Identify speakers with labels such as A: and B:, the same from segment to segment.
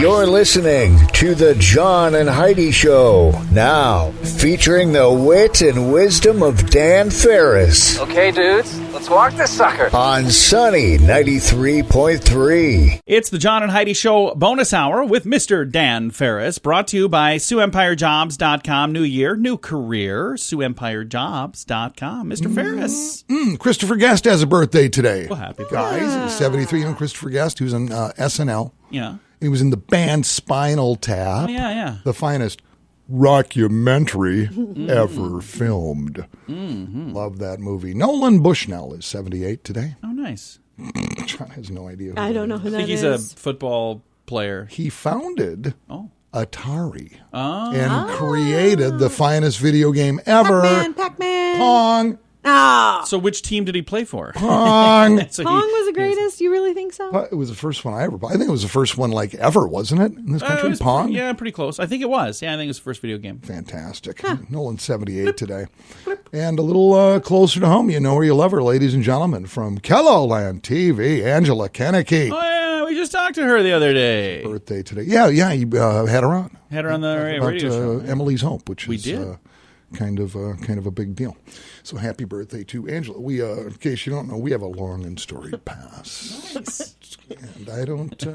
A: You're listening to the John and Heidi Show, now featuring the wit and wisdom of Dan Farris.
B: Okay, dudes, let's walk this sucker.
A: On Sunny 93.3.
C: It's the John and Heidi Show bonus hour with Mr. Dan Farris, brought to you by SiouxEmpireJobs.com. New year, new career, SiouxEmpireJobs.com. Mr. Farris.
D: Christopher Guest has a birthday today.
C: Well, happy
D: Guys, he's 73. You know Christopher Guest, who's on SNL.
C: Yeah.
D: He was in the band Spinal Tap.
C: Oh, yeah.
D: The finest rockumentary ever filmed.
C: Mm-hmm.
D: Love that movie. Nolan Bushnell is 78 today.
C: Oh, nice.
D: John has no idea.
E: I don't know who that is.
C: I think he's a football player.
D: He founded Atari
C: Oh.
D: and created the finest video game ever.
E: Pac-Man.
D: Pong.
E: Ah.
C: So which team did he play for?
D: Pong.
C: So
E: Pong was the greatest? You really think so?
D: It was the first one I ever played. I think it was the first one ever, wasn't it, in this country? Pong?
C: Pretty close. I think it was. Yeah, I think it was the first video game.
D: Fantastic. Nolan's 78 today. And a little closer to home, you know her, you love her, ladies and gentlemen, from Kelloland TV, Angela Kennecke.
C: Oh, yeah, we just talked to her the other day.
D: Birthday today. Yeah, you had her on.
C: Had her on the radio show.
D: Emily's Hope, which
C: we
D: is
C: did.
D: Kind of a big deal. So happy birthday to Angela. We, in case you don't know, we have a long and storied past.
C: Nice.
D: And I don't
E: She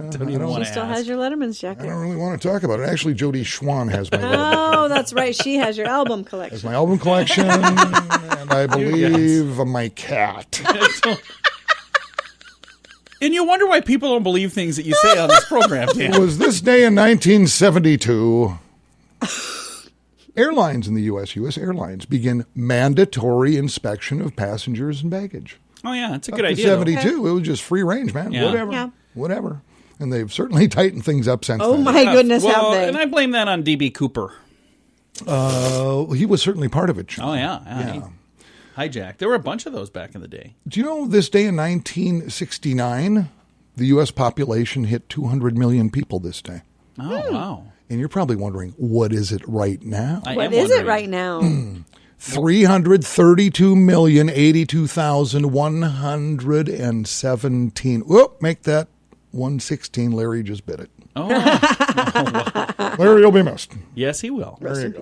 E: still has your Letterman's jacket.
D: I don't really want to talk about it. Actually, Jody Schwan has my
E: Oh, that's right. She has your album collection.
D: has my album collection, and I believe my cat.
C: And you wonder why people don't believe things that you say on this program, Dan.
D: It was this day in 1972. Airlines in the U.S. Airlines begin mandatory inspection of passengers and baggage.
C: Oh, yeah, it's a
D: Up
C: good
D: to
C: idea.
D: 72, it was just free range, man.
C: Yeah.
D: Whatever. And they've certainly tightened things up since
E: Oh,
D: then.
E: my goodness,
C: well,
E: have they?
C: and I blame that on D.B. Cooper.
D: He was certainly part of it, John.
C: Oh, yeah. Hijacked. There were a bunch of those back in the day.
D: Do you know this day in 1969, the U.S. population hit 200 million people this day?
C: Oh, wow.
D: And you're probably wondering, what is it right now?
E: What is it right now?
D: 332,082,117. Whoop, make that 116. Larry just bit it.
C: Oh,
D: Larry will be missed.
C: yes, he will.
D: There you go.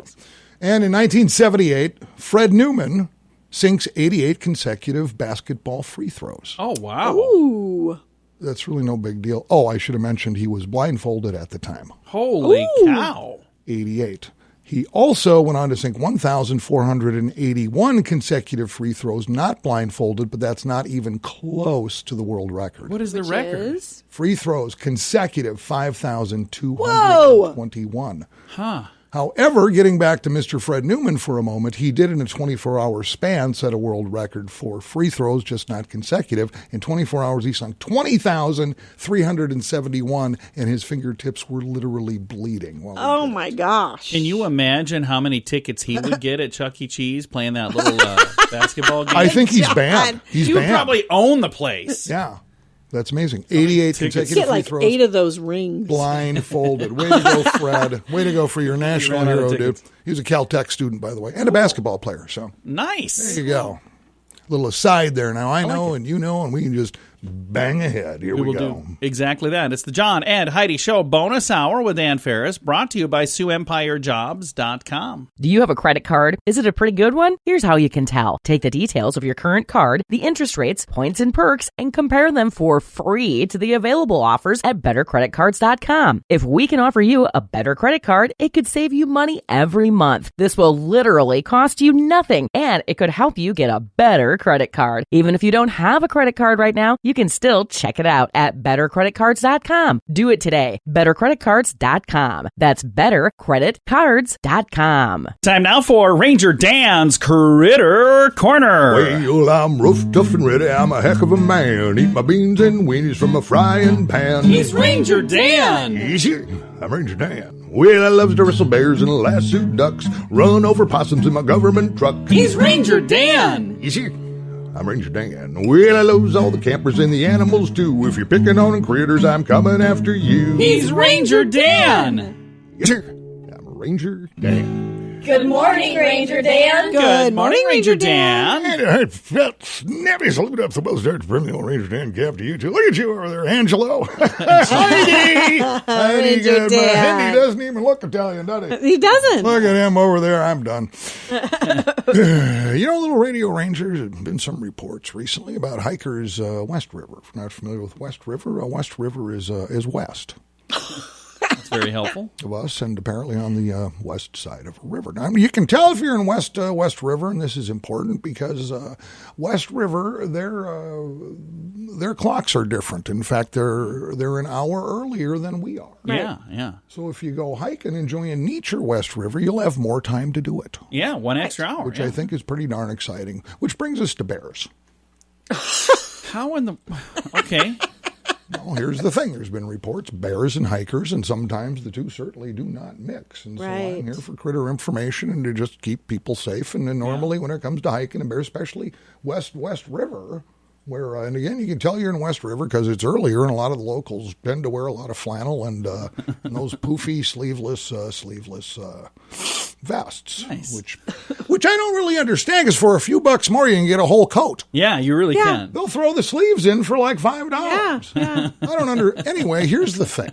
D: And in 1978, Fred Newman sinks 88 consecutive basketball free throws.
C: Oh, wow.
E: Ooh.
D: That's really no big deal. Oh, I should have mentioned he was blindfolded at the time.
C: Holy cow.
D: 88. He also went on to sink 1,481 consecutive free throws, not blindfolded, but that's not even close to the world record.
C: What is the record?
D: Free throws, consecutive, 5,221.
C: Huh.
D: However, getting back to Mr. Fred Newman for a moment, he did in a 24-hour span set a world record for free throws, just not consecutive. In 24 hours, he sunk 20,371, and his fingertips were literally bleeding.
E: Oh, my gosh.
C: Can you imagine how many tickets he would get at Chuck E. Cheese playing that little basketball game?
D: I think he's banned. He's
C: He would
D: banned.
C: probably own the place.
D: Yeah. That's amazing. 88 consecutive
E: Get
D: free
E: like
D: throws.
E: 8 of those rings.
D: Blindfolded. Way to go, Fred. Way to go for your national
C: ran out of
D: hero, dude.
C: tickets.
D: He was a Caltech student, by the way, and a basketball player. So
C: Nice.
D: there you go. Little aside there. Now I know and you know, and we can just bang ahead. Here we
C: will
D: go.
C: do exactly that. It's the John and Heidi Show bonus hour with Dan Farris, brought to you by SiouxEmpireJobs.com.
F: Do you have a credit card? Is it a pretty good one? Here's how you can tell. Take the details of your current card, the interest rates, points, and perks, and compare them for free to the available offers at BetterCreditCards.com. If we can offer you a better credit card, it could save you money every month. This will literally cost you nothing, and it could help you get a better credit card. Even if you don't have a credit card right now, you can still check it out at BetterCreditCards.com. Do it today. BetterCreditCards.com. That's BetterCreditCards.com.
C: Time now for Ranger Dan's Critter Corner.
D: Well, I'm rough, tough, and ready. I'm a heck of a man. Eat my beans and weenies from a frying pan.
C: He's Ranger Dan.
D: Easy. I'm Ranger Dan. Well, I loves to wrestle bears and lasso ducks. Run over possums in my government truck.
C: He's Ranger Dan.
D: Easy. I'm Ranger Dan. Well, I loves all the campers and the animals too. If you're picking on critters, I'm coming after you.
C: He's Ranger Dan.
D: Yes, sir. I'm Ranger Dan.
G: Good morning, Ranger Dan.
E: Good morning, Ranger Dan.
D: And I felt snappy salute up the well-started from the old Ranger Dan cap to you two. Look at you over there, Angelo. Heidi! Heidi,
E: Ranger Dan.
D: He doesn't even look Italian, does he?
E: He doesn't.
D: Look at him over there. I'm done. Little radio rangers, there have been some reports recently about hikers West River. If you're not familiar with West River, West River is west.
C: That's very helpful.
D: Of us, and apparently on the west side of a river. Now, you can tell if you're in West River, and this is important because West River, their clocks are different. In fact, they're an hour earlier than we are.
C: Yeah.
D: So if you go hiking, enjoying nature West River, you'll have more time to do it.
C: Yeah, one extra hour.
D: Which I think is pretty darn exciting. Which brings us to bears.
C: How in the... Okay.
D: Well, here's the thing. There's been reports, bears and hikers, and sometimes the two certainly do not mix. And so I'm here for critter information and to just keep people safe. And then normally when it comes to hiking and bears, especially West River, where, and again, you can tell you're in West River because it's earlier and a lot of the locals tend to wear a lot of flannel and those poofy sleeveless vests,
C: nice.
D: which I don't really understand because for a few bucks more you can get a whole coat.
C: Yeah, you really can.
D: They'll throw the sleeves in for like $5.
E: Yeah.
D: I don't Anyway, here's the thing.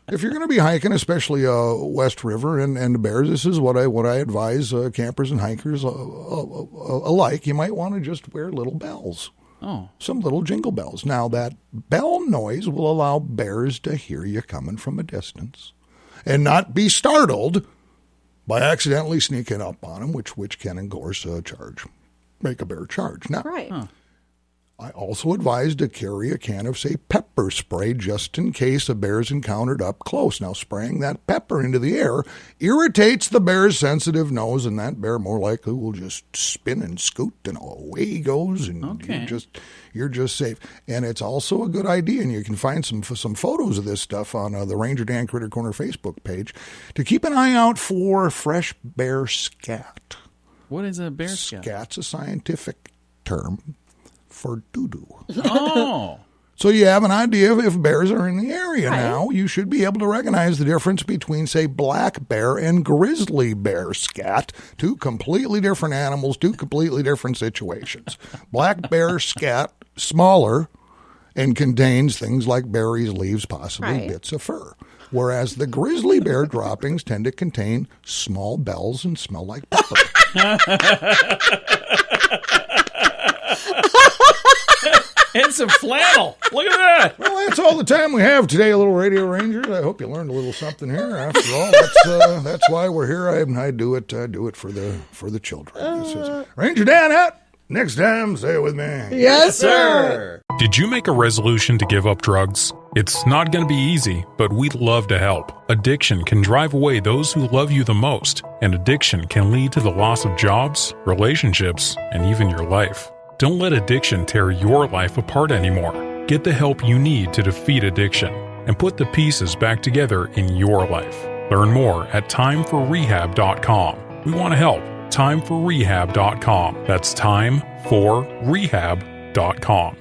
D: If you're going to be hiking, especially West River and bears, this is what I advise campers and hikers alike. You might want to just wear little bells.
C: Oh.
D: Some little jingle bells. Now, that bell noise will allow bears to hear you coming from a distance and not be startled by accidentally sneaking up on them, which can, of course, make a bear charge. Now, I also advise to carry a can of, say, pepper spray just in case a bear's encountered up close. Now, spraying that pepper into the air irritates the bear's sensitive nose, and that bear more likely will just spin and scoot, and away he goes, and you're just safe. And it's also a good idea, and you can find some photos of this stuff on the Ranger Dan Critter Corner Facebook page, to keep an eye out for fresh bear scat.
C: What is a bear scat?
D: Scat's a scientific term for doo-doo.
C: Oh.
D: So you have an idea of if bears are in the area now. You should be able to recognize the difference between, say, black bear and grizzly bear scat. Two completely different animals, two completely different situations. Black bear scat, smaller, and contains things like berries, leaves, possibly bits of fur. Whereas the grizzly bear droppings tend to contain small bells and smell like pepper.
C: And some flannel. Look at that.
D: Well, that's all the time we have today, little Radio Rangers. I hope you learned a little something here. After all, that's why we're here. I do it for the children. This is Ranger Dan out. Next time, say it with me.
E: Yes, sir.
H: Did you make a resolution to give up drugs? It's not going to be easy, but we'd love to help. Addiction can drive away those who love you the most, and addiction can lead to the loss of jobs, relationships, and even your life. Don't let addiction tear your life apart anymore. Get the help you need to defeat addiction and put the pieces back together in your life. Learn more at timeforrehab.com. We want to help. Timeforrehab.com. That's timeforrehab.com.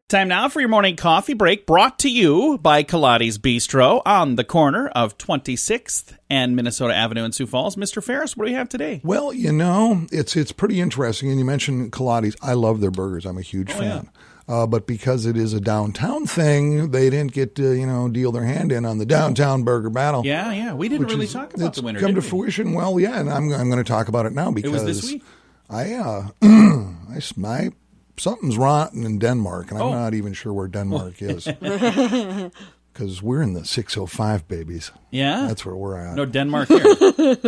C: Time now for your morning coffee break, brought to you by Kaladi's Bistro on the corner of 26th and Minnesota Avenue in Sioux Falls. Mr. Farris, what do we have today?
D: Well, it's pretty interesting. And you mentioned Kaladi's. I love their burgers. I'm a huge fan. Yeah. But because it is a downtown thing, they didn't get to, deal their hand in on the downtown burger battle.
C: Yeah. We didn't really talk about the winner,
D: come to fruition. Well, yeah, and I'm going to talk about it now because
C: it was this week.
D: Something's rotten in Denmark, and I'm not even sure where Denmark is. Because we're in the 605, babies.
C: Yeah?
D: That's where we're at.
C: No Denmark here.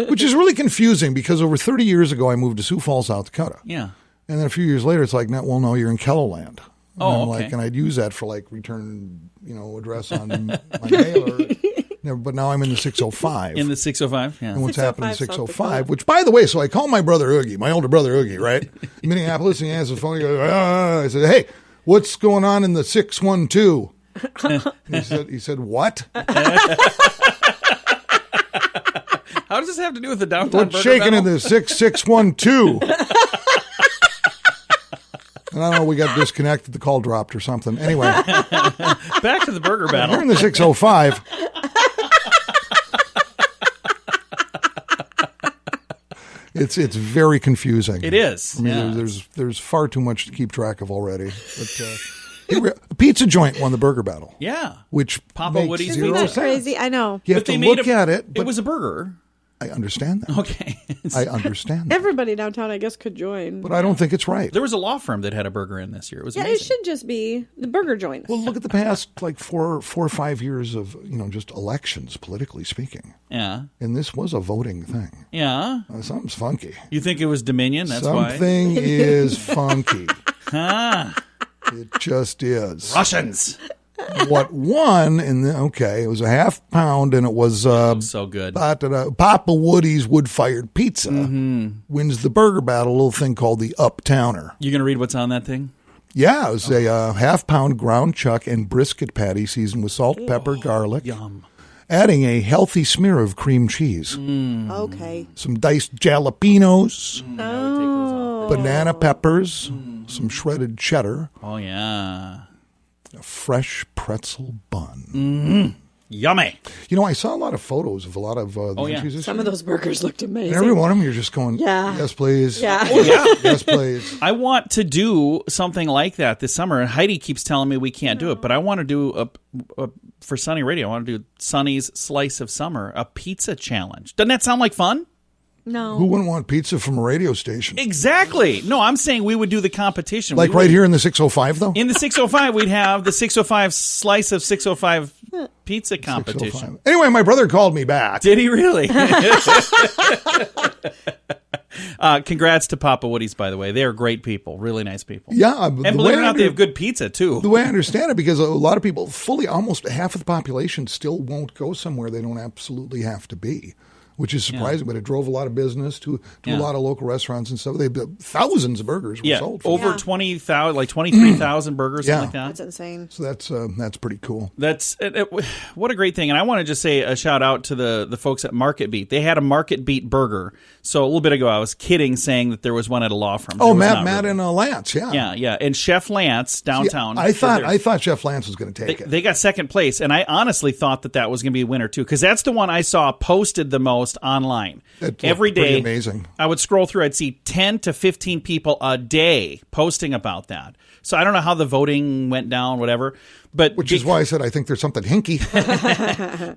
D: Which is really confusing because over 30 years ago, I moved to Sioux Falls, South Dakota.
C: Yeah.
D: And then a few years later, it's like, no, you're in Kelloland.
C: Oh, okay.
D: And I'd use that for return, address on my mailer. But now I'm in the 605.
C: In the 605, yeah.
D: And what's happened in 605, which, by the way, so I call my brother Oogie, my older brother Oogie, right? In Minneapolis, and he answers the phone. He goes, I said, hey, what's going on in the 612? He said, what?
C: How does this have to do with the downtown
D: What's shaking in the 6612? And I don't know, we got disconnected, the call dropped or something. Anyway.
C: Back to the burger battle.
D: We're in the 605. It's very confusing.
C: It is.
D: I mean, there's far too much to keep track of already. But a pizza joint won the burger battle.
C: Yeah.
D: Which
C: Papa
D: makes
C: Woody's
D: zero
C: Pizza.
D: sense.
E: Crazy, I know.
D: You have to look at it. But
C: It was a burger.
D: I understand that.
C: Okay.
D: I understand that.
E: Everybody downtown, I guess, could join.
D: But I don't think it's right.
C: There was a law firm that had a burger in this year. It was amazing.
E: It should just be the burger joint.
D: Well, look at the past, like four or 5 years of, just elections, politically speaking.
C: Yeah.
D: And this was a voting thing.
C: Yeah.
D: Something's funky.
C: You think it was Dominion? That's why.
D: Something is funky.
C: Ah.
D: It just is.
C: Russians.
D: What won it was a half pound, and it was
C: So good.
D: Papa Woody's wood-fired pizza wins the burger battle, a little thing called the Uptowner.
C: You going to read what's on that thing?
D: Yeah, it was a half-pound ground chuck and brisket patty seasoned with salt, pepper, garlic.
C: Yum.
D: Adding a healthy smear of cream cheese.
E: Okay.
D: Some diced jalapenos,
E: Oh.
D: banana peppers, some shredded cheddar,
C: Oh, yeah.
D: a fresh pretzel bun.
C: Yummy.
D: I saw a lot of photos of a lot of the entries this
E: Some
D: year.
E: of those burgers looked amazing.
D: And every one of them, you're just going,
E: Yeah.
D: yes, please.
E: Yeah.
C: Oh, yeah.
D: Yes, please.
C: I want to do something like that this summer, and Heidi keeps telling me we can't do it, but I want to do for Sunny Radio, I want to do Sunny's Slice of Summer, a pizza challenge. Doesn't that sound like fun?
E: No.
D: Who wouldn't want pizza from a radio station?
C: Exactly. No, I'm saying we would do the competition.
D: Like
C: We would-
D: right here in the 605, though?
C: In the 605, we'd have the 605 Slice of 605 pizza competition.
D: 605. Anyway, my brother called me back.
C: Did he really? Congrats to Papa Woody's, by the way. They are great people, really nice people.
D: Yeah.
C: And believe it or not, they have good pizza, too.
D: The way I understand it, because a lot of people, almost half of the population still won't go somewhere they don't absolutely have to be, which is surprising, but it drove a lot of business to a lot of local restaurants and stuff. Thousands of burgers were sold.
C: Over 20,000, like 23,000 burgers, something like that.
E: That's insane.
D: So that's pretty cool.
C: That's what a great thing. And I want to just say a shout out to the folks at Market Beat. They had a Market Beat burger. So a little bit ago, I was kidding saying that there was one at a law firm.
D: Oh, Matt and Lance, yeah.
C: Yeah. And Chef Lance downtown.
D: I thought Chef Lance was going to take it.
C: They got second place, and I honestly thought that was going to be a winner too, because that's the one I saw posted the most online. Every day,
D: pretty amazing.
C: I would scroll through, I'd see 10 to 15 people a day posting about that. So I don't know how the voting went down, whatever. But
D: which is why I said I think there's something hinky.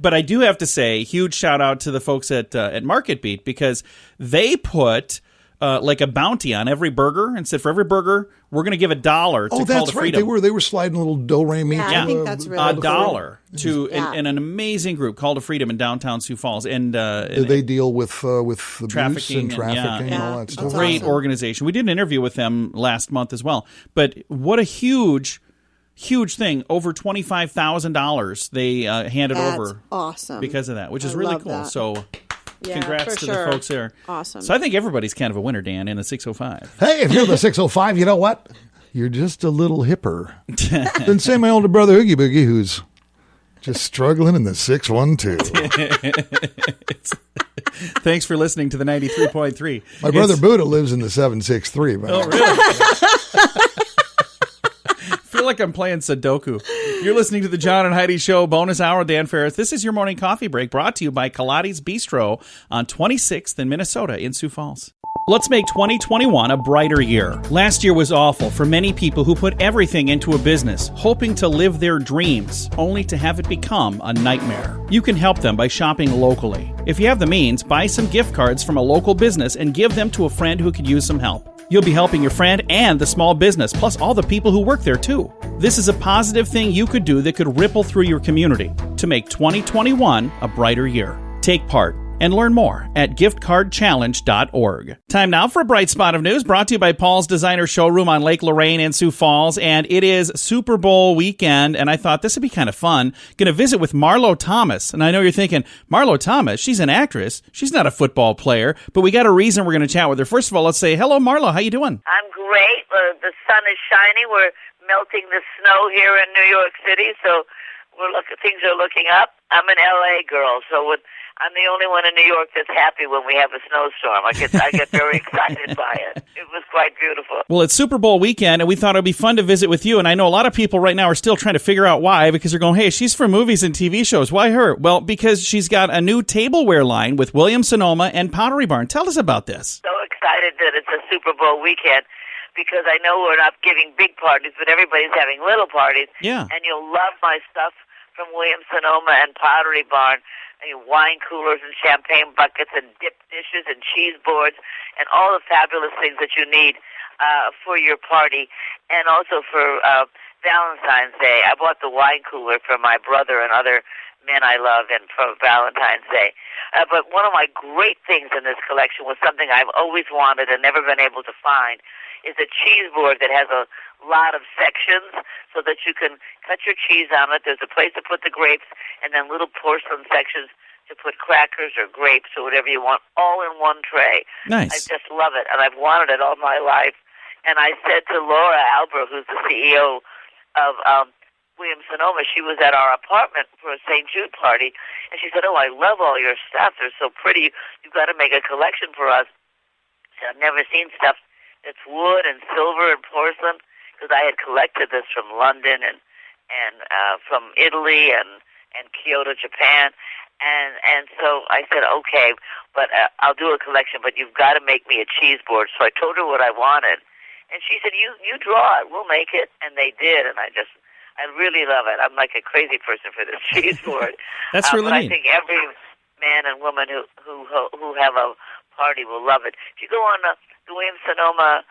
C: But I do have to say, huge shout out to the folks at Market Beat, because they put like a bounty on every burger and said for every burger we're going to give $1 to Call to
D: that's right.
C: Freedom.
D: They were sliding a little do-re mi.
E: Yeah, I think that's really cool.
C: $1 to in an amazing group Call to Freedom in downtown Sioux Falls, and
D: they deal with the
C: trafficking
D: abuse and trafficking and all that stuff.
C: Great organization. We did an interview with them last month as well. But what a huge thing! Over $25,000 they handed over.
E: Awesome.
C: Because of that, which is really cool.
E: That.
C: So.
E: Yeah,
C: congrats to the folks there.
E: Awesome.
C: So I think everybody's kind of a winner, Dan, in the 605.
D: Hey, if you're the 605, you know what? You're just a little hipper than, say, my older brother, Oogie Boogie, who's just struggling in the 612.
C: Thanks for listening to the 93.3.
D: My brother Buddha lives in the 763.
C: Oh, really? I feel like I'm playing Sudoku. You're listening to the John and Heidi Show bonus hour. Dan Farris. This is your morning coffee break, brought to you by Kaladi's Bistro on 26th in Minnesota in Sioux Falls. Let's make 2021 a brighter year. Last year was awful for many people who put everything into a business, hoping to live their dreams, only to have it become a nightmare. You can help them by shopping locally. If you have the means, buy some gift cards from a local business and give them to a friend who could use some help. You'll be helping your friend and the small business, plus all the people who work there too. This is a positive thing you could do that could ripple through your community to make 2021 a brighter year. Take part and learn more at giftcardchallenge.org. Time now for a bright spot of news, brought to you by Paul's Designer Showroom on Lake Lorraine in Sioux Falls. And it is Super Bowl weekend, and I thought this would be kind of fun. Going to visit with Marlo And I know you're thinking, Marlo, she's an actress. She's not a football player, but we got a reason we're going to chat with her. First of all, let's say, hello, Marlo. How you doing?
I: I'm great. The sun is shining. We're melting the snow here in New York City, so things are looking up. I'm an L.A. girl, so I'm the only one in New York that's happy when we have a snowstorm. I get very excited by it. It was quite beautiful.
C: Well, it's Super Bowl weekend, and we thought it would be fun to visit with you. And I know a lot of people right now are still trying to figure out why, because they're going, hey, she's from movies and TV shows. Why her? Well, because she's got a new tableware line with Williams-Sonoma and Pottery Barn. Tell us about this.
I: So excited that it's a Super Bowl weekend, because I know we're not giving big parties, but everybody's having little parties.
C: Yeah.
I: And you'll love my stuff from Williams-Sonoma and Pottery Barn. Wine coolers and champagne buckets and dip dishes and cheese boards and all the fabulous things that you need for your party, and also for Valentine's Day. I bought the wine cooler for my brother and other men I love and for Valentine's Day. But one of my great things in this collection was something I've always wanted and never been able to find, is a cheese board that has a lot of sections so that you can cut your cheese on it. There's a place to put the grapes, and then little porcelain sections to put crackers or grapes or whatever you want, all in one tray.
C: Nice.
I: I just love it, and I've wanted it all my life. And I said to Laura Albert, who's the CEO of Williams-Sonoma, she was at our apartment for a St. Jude party, and she said, oh, I love all your stuff. They're so pretty. You've got to make a collection for us. She said, I've never seen stuff that's wood and silver and porcelain, because I had collected this from London and from Italy and Kyoto, Japan. And so I said, okay, but I'll do a collection, but you've got to make me a cheese board. So I told her what I wanted. And she said, you draw it, we'll make it. And they did, and I really love it. I'm like a crazy person for this cheese board.
C: That's really
I: but
C: neat.
I: I think every man and woman who have a party will love it. If you go on the Williams-Sonoma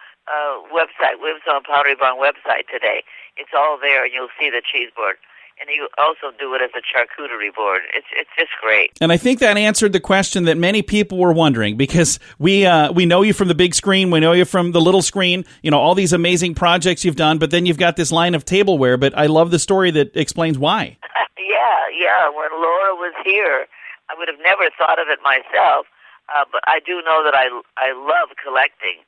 I: website, Williams-Sonoma Pottery Barn website today, it's all there, and you'll see the cheese board. And you also do it as a charcuterie board. It's just great.
C: And I think that answered the question that many people were wondering, because we know you from the big screen, we know you from the little screen, all these amazing projects you've done, but then you've got this line of tableware. But I love the story that explains why.
I: Yeah. When Laura was here, I would have never thought of it myself, but I do know that I love collecting,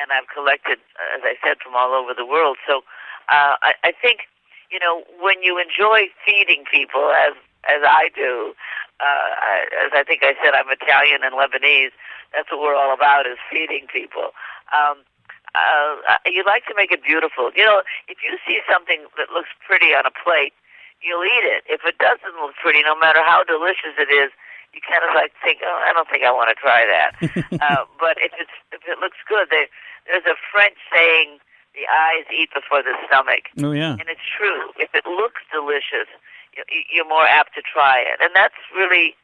I: and I've collected, as I said, from all over the world. So I think, when you enjoy feeding people, as I do, as I think I said, I'm Italian and Lebanese. That's what we're all about, is feeding people. You like to make it beautiful. If you see something that looks pretty on a plate, you'll eat it. If it doesn't look pretty, no matter how delicious it is, you kind of like think, oh, I don't think I want to try that. But if it looks good, there's a French saying, the eyes eat before the stomach.
C: Oh, yeah.
I: And it's true. If it looks delicious, you're more apt to try it. And that's really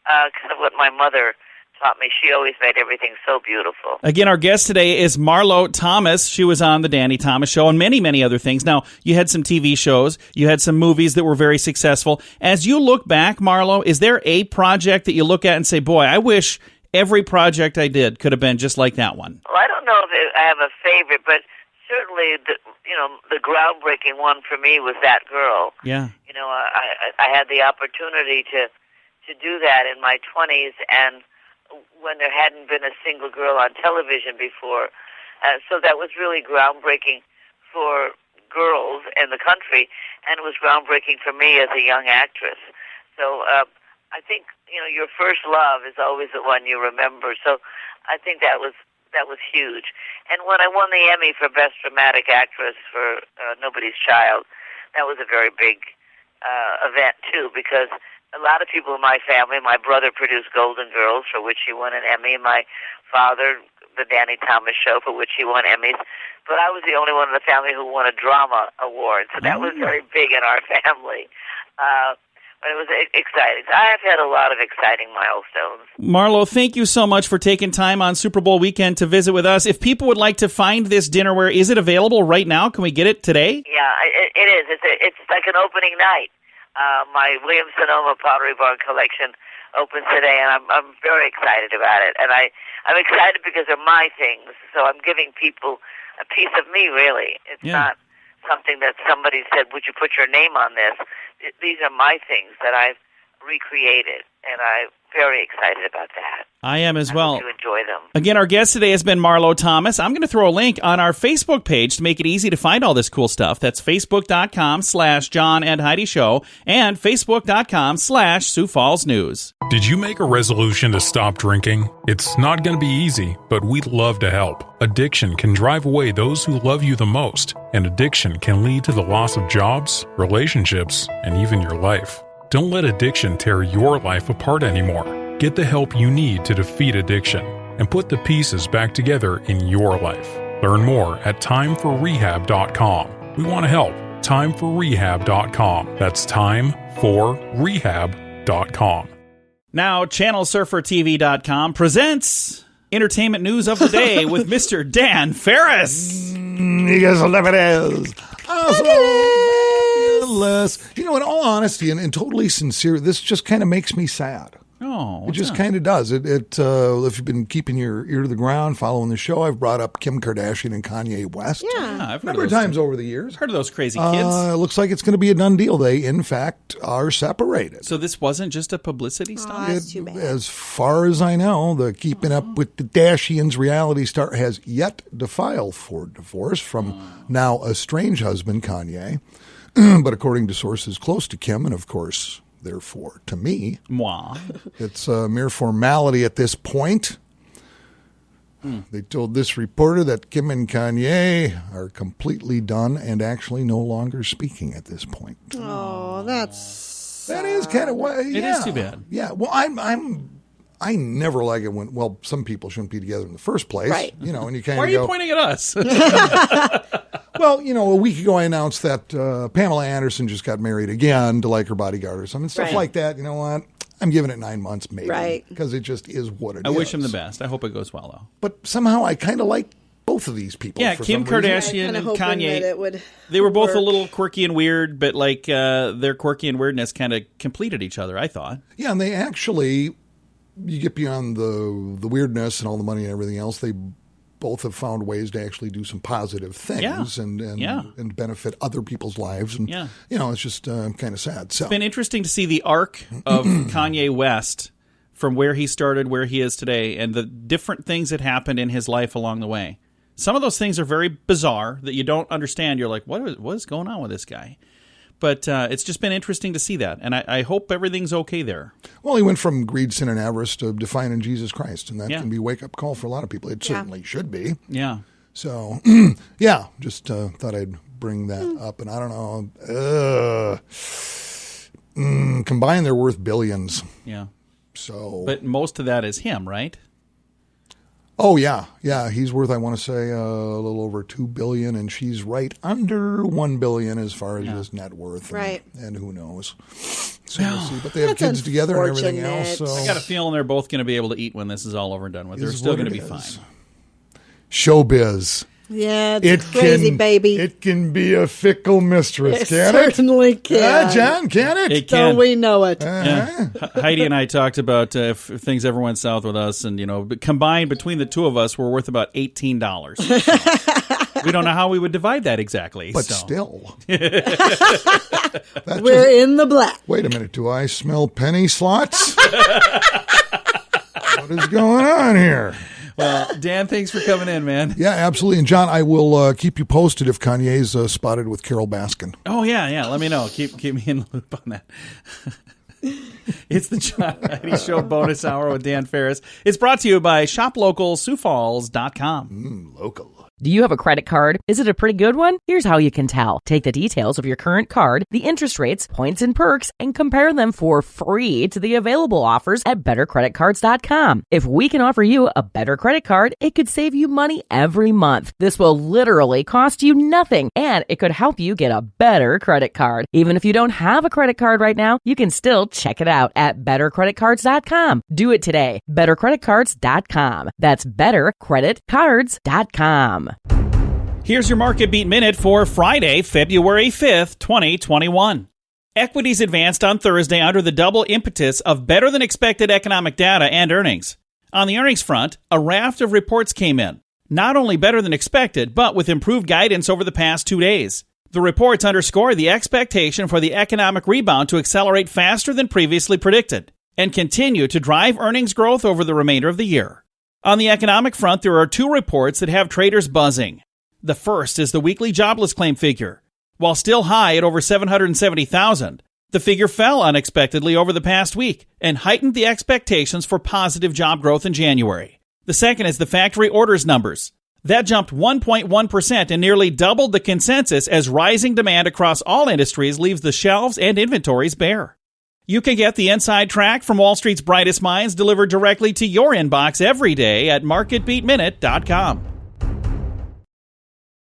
I: kind of what my mother taught me. She always made everything so beautiful.
C: Again, our guest today is MarloThomas. She was on the Danny Thomas Show and many, many other things. Now, you had some TV shows. You had some movies that were very successful. As you look back, Marlo, is there a project that you look at and say, boy, I wish every project I did could have been just like that one?
I: Well, I don't know if I have a favorite, but certainly, the groundbreaking one for me was That Girl.
C: Yeah.
I: I had the opportunity to do that in my 20s, and when there hadn't been a single girl on television before. So that was really groundbreaking for girls in the country, and it was groundbreaking for me as a young actress. So I think, your first love is always the one you remember. So I think that was huge. And when I won the Emmy for Best Dramatic Actress for Nobody's Child, that was a very big event, too, because a lot of people in my family, my brother produced Golden Girls, for which he won an Emmy, my father, the Danny Thomas Show, for which he won Emmys, but I was the only one in the family who won a drama award, so that was very big in our family. But it was exciting. I have had a lot of exciting milestones.
C: Marlo, thank you so much for taking time on Super Bowl weekend to visit with us. If people would like to find this dinnerware, is it available right now? Can we get it today?
I: Yeah, it is. It's like an opening night. My Williams-Sonoma Pottery Barn collection opens today, and I'm very excited about it. And I'm excited because they're my things, so I'm giving people a piece of me, really. It's not something that somebody said, would you put your name on this? These are my things that I've recreated, and I'm very excited about that.
C: I am as well.
I: I hope you enjoy them.
C: Again, our guest today has been MarloThomas. I'm going to throw a link on our Facebook page to make it easy to find all this cool stuff. That's facebook.com/John and Heidi Show and facebook.com/Sioux Falls News.
H: Did you make a resolution to stop drinking? It's not going to be easy, but we'd love to help. Addiction can drive away those who love you the most, and addiction can lead to the loss of jobs, relationships, and even your life. Don't let addiction tear your life apart anymore. Get the help you need to defeat addiction and put the pieces back together in your life. Learn more at timeforrehab.com. We want to help. Timeforrehab.com. That's timeforrehab.com.
C: Now, ChannelSurferTV.com presents Entertainment News of the Day with Mr. Dan Farris.
D: You guys will never is. You know, in all honesty and totally sincere, this just kind of makes me sad.
C: Oh,
D: it just kind of does. If you've been keeping your ear to the ground, following the show, I've brought up Kim Kardashian and Kanye West.
C: Yeah, I've heard
D: a number of times over the years.
C: Heard of those crazy kids.
D: It looks like it's going to be a done deal. They, in fact, are separated.
C: So this wasn't just a publicity stunt?
E: That's too bad.
D: As far as I know, the Keeping Up with the Kardashians reality star has yet to file for divorce from now estranged husband Kanye. But according to sources close to Kim, and of course, therefore, to me, it's a mere formality at this point. They told this reporter that Kim and Kanye are completely done and actually no longer speaking at this point.
E: Oh, that is
D: kind of what.
C: It is too bad.
D: Yeah. Well, I never like it when, well, some people shouldn't be together in the first place.
E: Right.
D: You know, and you kind
C: Why
D: of
C: are you pointing at us?
D: Well, you know, a week ago I announced that Pamela Anderson just got married again to like her bodyguard or something. Stuff like that. You know what? I'm giving it 9 months maybe.
E: Right.
D: Because it just is what it is.
C: I wish him the best. I hope it goes well, though.
D: But somehow I kind of like both of these people.
C: Yeah,
D: for
C: Kim
D: some reason.
C: Kardashian and Kanye. They were both a little quirky and weird, but like their quirky and weirdness kind of completed each other, I thought.
D: Yeah, and they actually, you get beyond the weirdness and all the money and everything else, they both have found ways to actually do some positive things and benefit other people's lives. And, you know, it's just kind of sad. So
C: it's been interesting to see the arc of Kanye West from where he started, where he is today, and the different things that happened in his life along the way. Some of those things are very bizarre that you don't understand. You're like, what is going on with this guy? But it's just been interesting to see that, and I hope everything's okay there.
D: Well, he went from greed, sin, and avarice to defining Jesus Christ, and that can be a wake-up call for a lot of people. It certainly should be.
C: Yeah.
D: So, just thought I'd bring that up, and I don't know. Combined, they're worth billions.
C: Yeah.
D: So,
C: but most of that is him, right?
D: Oh, yeah. Yeah, he's worth, I want to say, a little over $2 billion, and she's right under $1 billion as far as his net worth.
E: Right.
D: And who knows. So we'll see. But they have kids together and everything else. So.
C: I got a feeling they're both going to be able to eat when this is all over and done with. They're still going to be fine.
D: Showbiz.
E: Yeah, it's crazy, baby.
D: It can be a fickle mistress, can
E: it? Certainly can.
D: John, can it?
C: It can.
E: So we know it.
C: Yeah. Heidi and I talked about if things ever went south with us, and, you know, combined between the two of us, we're worth about $18. So we don't know how we would divide that exactly.
D: But still.
E: We're in the black.
D: Wait a minute. Do I smell penny slots? What is going on here?
C: Well, Dan, thanks for coming in, man.
D: Yeah, absolutely. And John, I will keep you posted if Kanye's spotted with Carol Baskin.
C: Oh, yeah. Let me know. Keep me in the loop on that. It's the John Heidi Show bonus hour with Dan Farris. It's brought to you by ShopLocalSiouxFalls.com.
D: Local.
F: Do you have a credit card? Is it a pretty good one? Here's how you can tell. Take the details of your current card, the interest rates, points, and perks, and compare them for free to the available offers at bettercreditcards.com. If we can offer you a better credit card, it could save you money every month. This will literally cost you nothing, and it could help you get a better credit card. Even if you don't have a credit card right now, you can still check it out at bettercreditcards.com. Do it today. bettercreditcards.com. That's bettercreditcards.com.
C: Here's your Market Beat Minute for Friday, February 5th, 2021. Equities advanced on Thursday under the double impetus of better-than-expected economic data and earnings. On the earnings front, a raft of reports came in. Not only better than expected, but with improved guidance over the past 2 days. The reports underscore the expectation for the economic rebound to accelerate faster than previously predicted and continue to drive earnings growth over the remainder of the year. On the economic front, there are two reports that have traders buzzing. The first is the weekly jobless claim figure. While still high at over 770,000, the figure fell unexpectedly over the past week and heightened the expectations for positive job growth in January. The second is the factory orders numbers. That jumped 1.1% and nearly doubled the consensus as rising demand across all industries leaves the shelves and inventories bare. You can get the inside track from Wall Street's brightest minds delivered directly to your inbox every day at marketbeatminute.com.